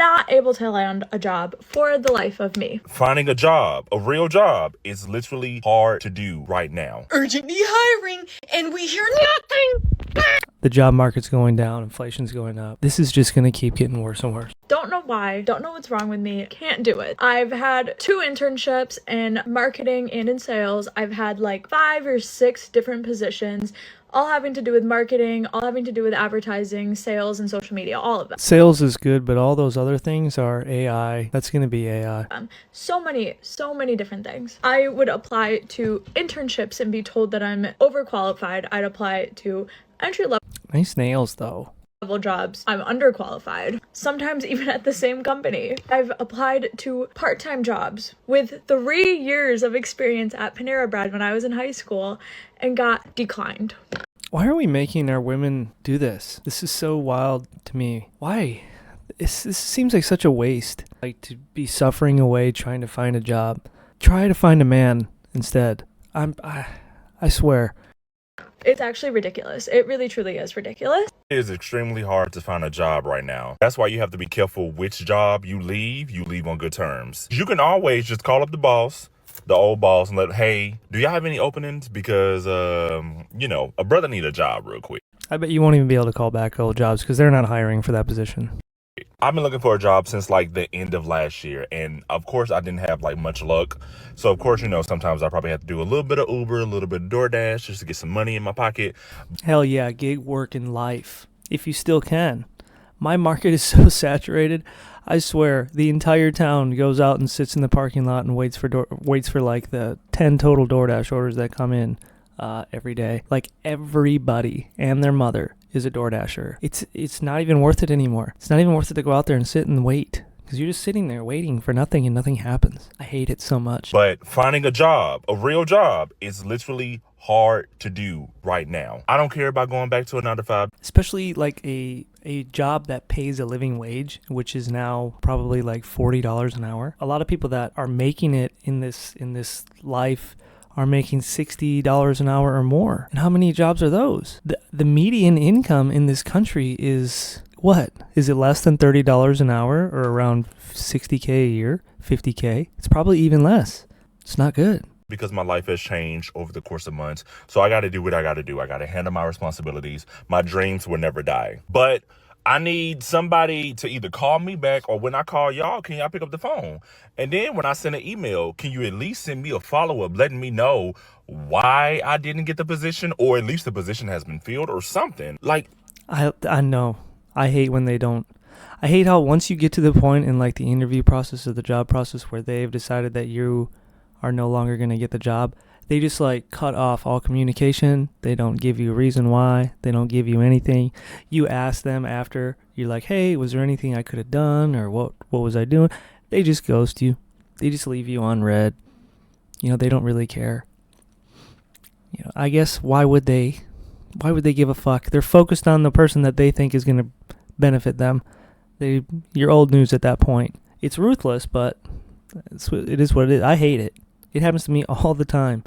not able to land a job for the life of me. Finding a job, a real job, is literally hard to do right now. Urgently hiring, and we hear nothing. The job market's going down, inflation's going up. This is just gonna keep getting worse and worse. Don't know why, don't know what's wrong with me, can't do it. I've had 2 internships in marketing and in sales. I've had like 5 or 6 different positions, all having to do with marketing, all having to do with advertising, sales, and social media, all of them. Sales is good, but all those other things are AI. That's gonna be AI. So many different things. I would apply to internships and be told that I'm overqualified. I'd apply to entry-level Nice nails, though. jobs. I'm underqualified. Sometimes even at the same company. I've applied to part-time jobs with 3 years of experience at Panera Bread when I was in high school and got declined. Why are we making our women do this? This is so wild to me. Why? This seems like such a waste. Like, to be suffering away trying to find a job. Try to find a man instead. I swear. It's actually ridiculous. It really truly is ridiculous. It is extremely hard to find a job right now. That's why you have to be careful which job you leave on good terms. You can always just call up the old boss, and hey, do y'all have any openings? Because, a brother need a job real quick. I bet you won't even be able to call back old jobs because they're not hiring for that position. I've been looking for a job since like the end of last year, and of course I didn't have like much luck. So of course, sometimes I probably have to do a little bit of Uber, a little bit of DoorDash just to get some money in my pocket. Hell yeah, gig work in life, if you still can. My market is so saturated. I swear, the entire town goes out and sits in the parking lot and waits for like the 10 total DoorDash orders that come in every day. Like, everybody and their mother is a DoorDasher. It's not even worth it anymore. It's not even worth it to go out there and sit and wait, because you're just sitting there waiting for nothing and nothing happens. I hate it so much. But finding a job, a real job, is literally hard to do right now. I don't care about going back to a 9-to-5. Especially like a job that pays a living wage, which is now probably like $40 an hour. A lot of people that are making it in this life are making $60 an hour or more. And how many jobs are those? The median income in this country is what? Is it less than $30 an hour, or around $60K a year, $50K? It's probably even less. It's not good. Because my life has changed over the course of months. So I got to do what I got to do. I got to handle my responsibilities. My dreams will never die. But I need somebody to either call me back, or when I call y'all, can y'all pick up the phone? And then when I send an email, can you at least send me a follow-up letting me know why I didn't get the position, or at least the position has been filled or something? Like, I know. I hate when they don't. I hate how once you get to the point in like the interview process or the job process where they've decided that you are no longer going to get the job, they just like cut off all communication. They don't give you a reason why. They don't give you anything. You ask them after, you're like, hey, was there anything I could have done, or what was I doing? They just ghost you. They just leave you on red. They don't really care. I guess why would they give a fuck? They're focused on the person that they think is going to benefit them. You're old news at that point. It's ruthless, but it is what it is. I hate it. It happens to me all the time.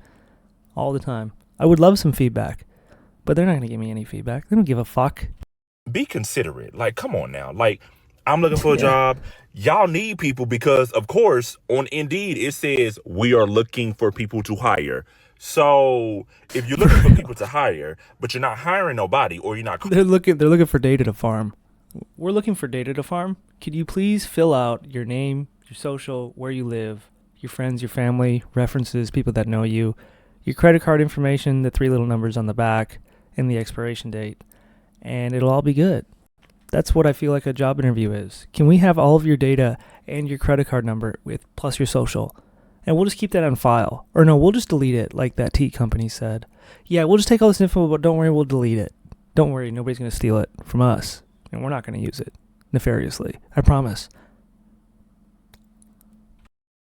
All the time. I would love some feedback, but they're not going to give me any feedback. They don't give a fuck. be considerate. Like, come on now. Like, I'm looking for a job. Y'all need people because, of course, on Indeed, it says we are looking for people to hire. So if you're looking for people to hire, but you're not hiring nobody, or you're not... They're looking for data to farm. We're looking for data to farm. Could you please fill out your name, your social, where you live, your friends, your family, references, people that know you, your credit card information, the 3 little numbers on the back, and the expiration date, and it'll all be good. That's what I feel like a job interview is. Can we have all of your data and your credit card number with plus your social? And we'll just keep that on file. Or no, we'll just delete it like that tea company said. Yeah, we'll just take all this info, but don't worry, we'll delete it. Don't worry, nobody's going to steal it from us. And we're not going to use it nefariously. I promise.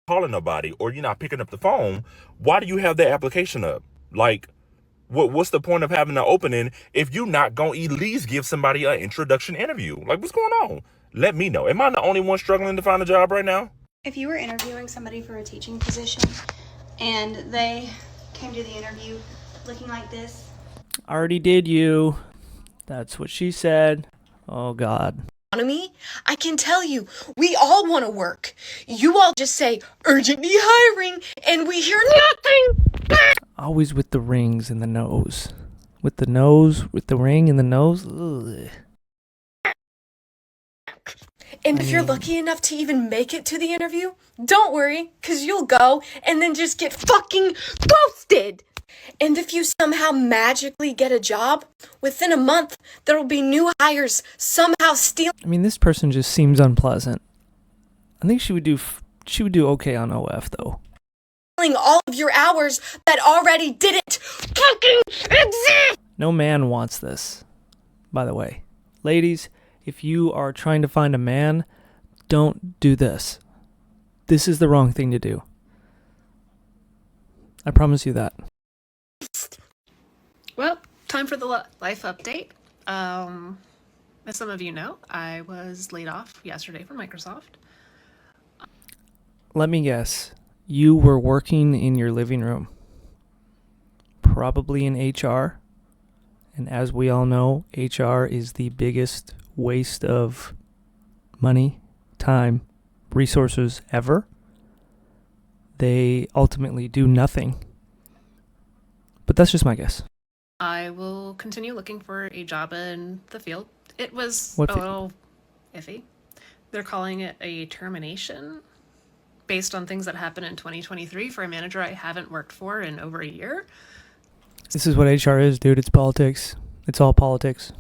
Calling nobody, or you're not picking up the phone, why do you have that application up? Like, what's the point of having an opening if you're not going to at least give somebody an introduction interview? Like, what's going on? Let me know. Am I the only one struggling to find a job right now? If you were interviewing somebody for a teaching position and they came to the interview looking like this. Already did you. That's what she said. Oh, God. economy, I can tell you, we all want to work. You all just say, urgently hiring, and we hear nothing. Always with the rings in the nose. With the ring in the nose. Ugh. And if you're lucky enough to even make it to the interview, don't worry, because you'll go and then just get fucking ghosted. And if you somehow magically get a job, within a month, there will be new hires somehow stealing I mean, this person just seems unpleasant. I think she would do okay on OF though. all of your hours that already didn't fucking exist. No man wants this, by the way. Ladies, if you are trying to find a man, don't do this. This is the wrong thing to do. I promise you that. Well, time for the life update. As some of you know, I was laid off yesterday from Microsoft. Let me guess. You were working in your living room. Probably in HR. And as we all know, HR is the biggest waste of money, time, resources ever. They ultimately do nothing. But that's just my guess. I will continue looking for a job in the field. It was What a field? little iffy. They're calling it a termination based on things that happened in 2023 for a manager I haven't worked for in over a year. This is what HR is, dude. It's politics. It's all politics.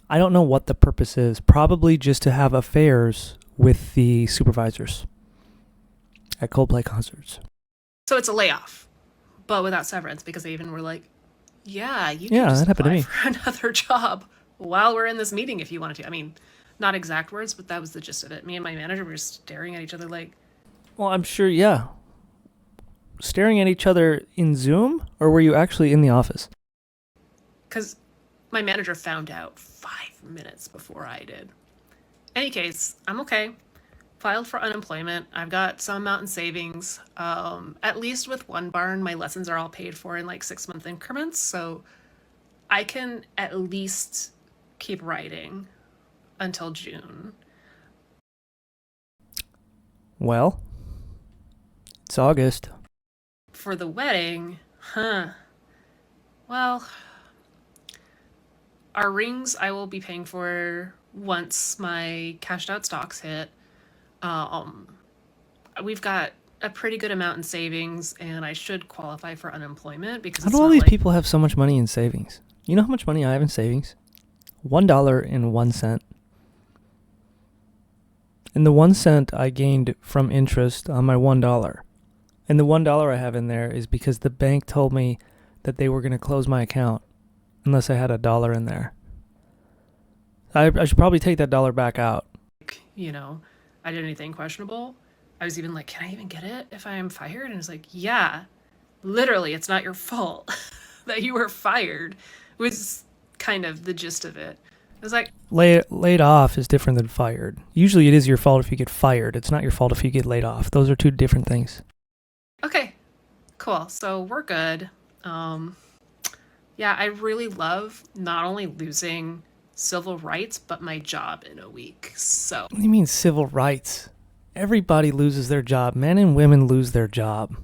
I don't know what the purpose is. Probably just to have affairs with the supervisors at Coldplay concerts. So it's a layoff, but without severance, because they even were like, yeah, you can Yeah, just that happened to apply me. for another job while we're in this meeting if you wanted to. I mean, not exact words, but that was the gist of it. Me and my manager were staring at each other like, Well, I'm sure, yeah. Staring at each other in Zoom, or were you actually in the office? because my manager found out 5 minutes before I did. Any case, I'm okay. Filed for unemployment. I've got some amount in savings. At least with one barn, my lessons are all paid for in like 6-month increments, so I can at least keep writing until June. Well, it's August. For the wedding, well, our rings I will be paying for once my cashed out stocks hit. We've got a pretty good amount in savings, and I should qualify for unemployment because How it's do all not these like people have so much money in savings? You know how much money I have in savings? $1.01. And the 1 cent I gained from interest on my $1. And the $1 I have in there is because the bank told me that they were going to close my account unless I had $1 in there. I should probably take that dollar back out. you know, I did anything questionable. I was even like, can I even get it if I am fired? And it's like, yeah, literally, it's not your fault that you were fired, was kind of the gist of it. It was like, Laid off is different than fired. Usually it is your fault if you get fired. It's not your fault if you get laid off. Those are two different things. okay, cool. So we're good. Yeah, I really love not only losing civil rights, but my job in a week. So What do you mean civil rights? Everybody loses their job. Men and women lose their job.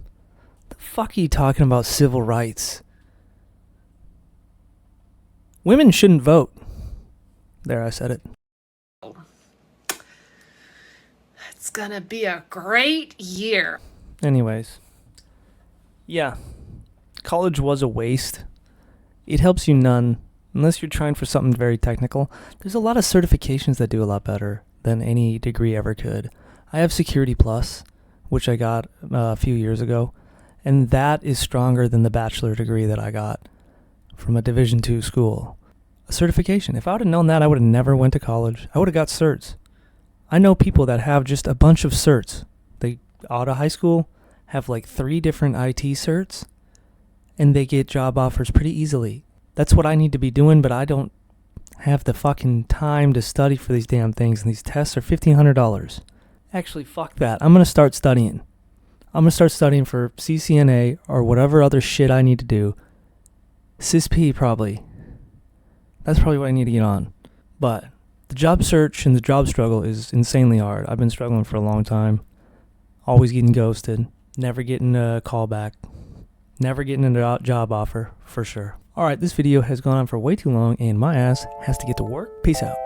The fuck are you talking about civil rights? Women shouldn't vote. There, I said it. it's gonna be a great year. Anyways. Yeah. College was a waste. It helps you none. Unless you're trying for something very technical. There's a lot of certifications that do a lot better than any degree ever could. I have Security Plus, which I got a few years ago. And that is stronger than the bachelor degree that I got from a Division II school. A certification. If I would have known that, I would have never went to college. I would have got certs. I know people that have just a bunch of certs. They, out of high school, have like 3 different IT certs, and they get job offers pretty easily. That's what I need to be doing, but I don't have the fucking time to study for these damn things, and these tests are $1,500. Actually, fuck that. I'm going to start studying. I'm going to start studying for CCNA or whatever other shit I need to do. CISP probably. That's probably what I need to get on. But The job search and the job struggle is insanely hard. I've been struggling for a long time. Always getting ghosted. Never getting a call back. Never getting a job offer, for sure. Alright, this video has gone on for way too long and my ass has to get to work. Peace out.